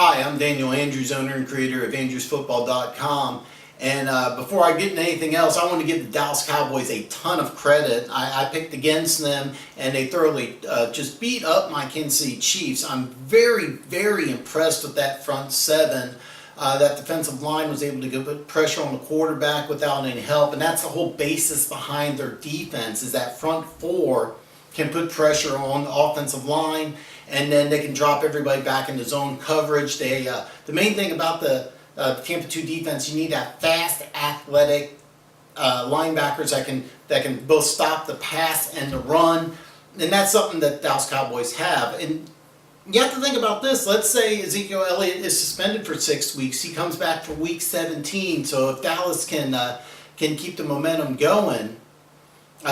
Hi, I'm Daniel Andrews, owner and creator of Andrewsfootball.com. And before I get into anything else, I want to give the Dallas Cowboys a ton of credit. I picked against them, and they thoroughly just beat up my Kansas City Chiefs. I'm very, very impressed with that front seven. That defensive line was able to put pressure on the quarterback without any help, and that's the whole basis behind their defense, is that front four can put pressure on the offensive line, and then they can drop everybody back into zone coverage. The main thing about the Tampa 2 defense, you need that fast, athletic linebackers that can both stop the pass and the run, and that's something that Dallas Cowboys have. And you have to think about this. Let's say Ezekiel Elliott is suspended for 6 weeks. He comes back for week 17. So if Dallas can keep the momentum going,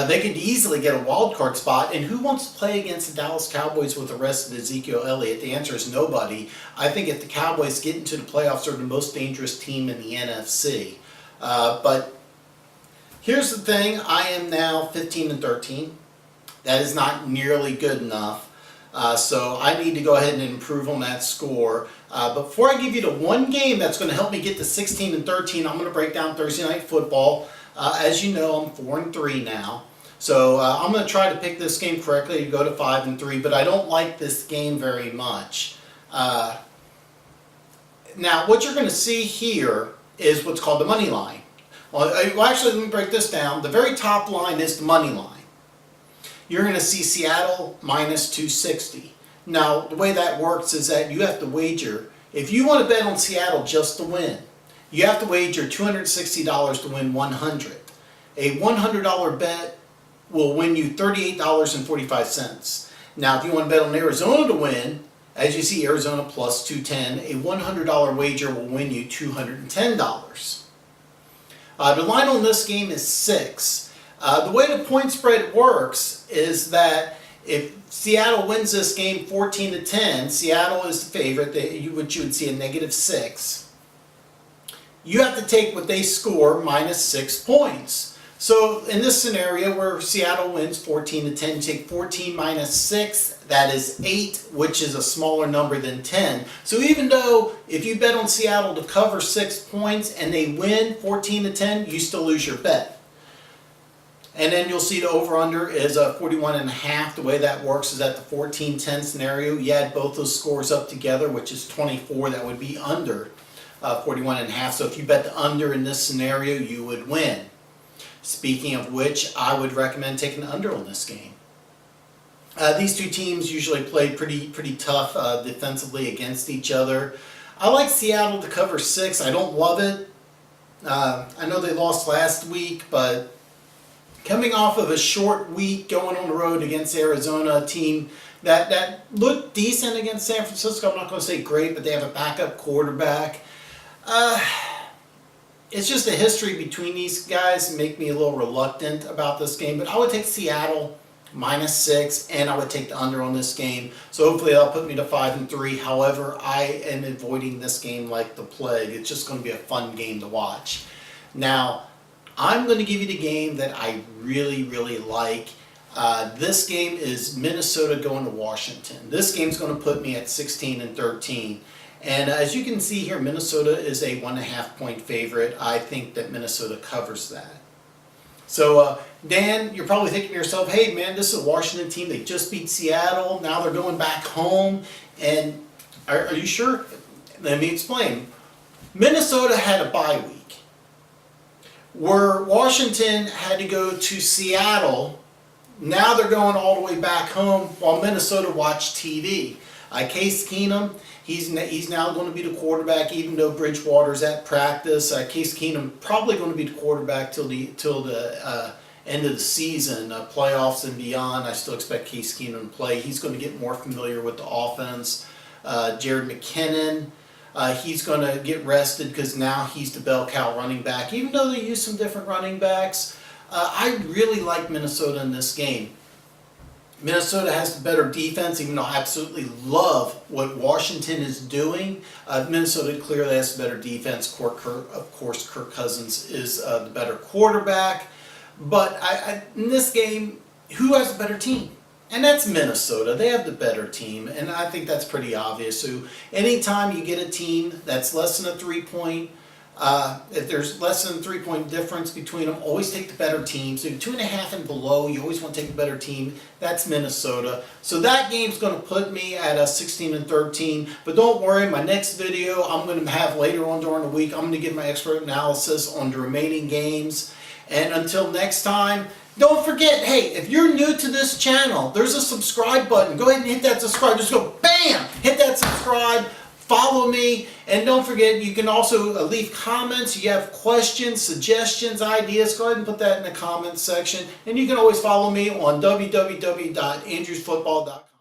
they could easily get a wild card spot. And who wants to play against the Dallas Cowboys with the rest of Ezekiel Elliott? The answer is nobody. I think if the Cowboys get into the playoffs, they're the most dangerous team in the NFC. But here's the thing. I am now 15-13. That is not nearly good enough. So I need to go ahead and improve on that score. But before I give you the one game that's going to help me get to 16-13, I'm going to break down Thursday Night Football. As you know, I'm 4-3 now. So I'm going to try to pick this game correctly to go to 5-3, but I don't like this game very much. Now, what you're going to see here is what's called the money line. Well, actually, let me break this down. The very top line is the money line. You're going to see Seattle minus 260. Now, the way that works is that you have to wager. If you want to bet on Seattle just to win, you have to wager $260 to win 100. A $100 bet will win you $38.45. Now, if you want to bet on Arizona to win, as you see, Arizona plus 210, a $100 wager will win you $210. The line on this game is 6. The way the point spread works is that if Seattle wins this game 14-10, Seattle is the favorite, which you would see a -6. You have to take what they score minus 6 points. So in this scenario where Seattle wins 14-10, you take 14 minus 6, that is 8, which is a smaller number than 10. So even though if you bet on Seattle to cover 6 points and they win 14-10, you still lose your bet. And then you'll see the over-under is 41.5. The way that works is at the 14-10 scenario, you add both those scores up together, which is 24. That would be under 41.5. So if you bet the under in this scenario, you would win. Speaking of which, I would recommend taking the under on this game. These two teams usually play pretty tough defensively against each other. I like Seattle to cover 6. I don't love it. I know they lost last week, but coming off of a short week going on the road against Arizona, a team that looked decent against San Francisco. I'm not going to say great, but they have a backup quarterback. It's just a history between these guys make me a little reluctant about this game. But I would take Seattle minus 6, and I would take the under on this game. So hopefully that'll put me to 5-3. However, I am avoiding this game like the plague. It's just going to be a fun game to watch. Now, I'm going to give you the game that I really, really like. This game is Minnesota going to Washington. This game's going to put me at 16-13. And as you can see here, Minnesota is a 1.5 point favorite. I think that Minnesota covers that. So, Dan, you're probably thinking to yourself, hey, man, this is a Washington team. They just beat Seattle. Now they're going back home. And are you sure? Let me explain. Minnesota had a bye week, where Washington had to go to Seattle. Now they're going all the way back home while Minnesota watched TV. Case Keenum, he's now going to be the quarterback, even though Bridgewater's at practice. Case Keenum probably going to be the quarterback till the end of the season, playoffs and beyond. I still expect Case Keenum to play. He's going to get more familiar with the offense. Jared McKinnon, he's going to get rested because now he's the bell cow running back. Even though they use some different running backs, I really like Minnesota in this game. Minnesota has the better defense, even though I absolutely love what Washington is doing. Minnesota clearly has the better defense. Of course, Kirk Cousins is the better quarterback. But in this game, who has the better team? And that's Minnesota. They have the better team, and I think that's pretty obvious. So anytime you get a team that's less than a 3-point, if there's less than a 3-point difference between them, always take the better team. So 2.5 and below, you always want to take the better team. That's Minnesota. So that game's going to put me at a 16 and 13. But don't worry, my next video I'm going to have later on during the week. I'm going to give my expert analysis on the remaining games. And until next time, don't forget, hey, if you're new to this channel, there's a subscribe button. Go ahead and hit that subscribe. Just go bam, hit that subscribe, follow me, and don't forget, you can also leave comments. You have questions, suggestions, ideas, go ahead and put that in the comments section. And you can always follow me on www.andrewsfootball.com.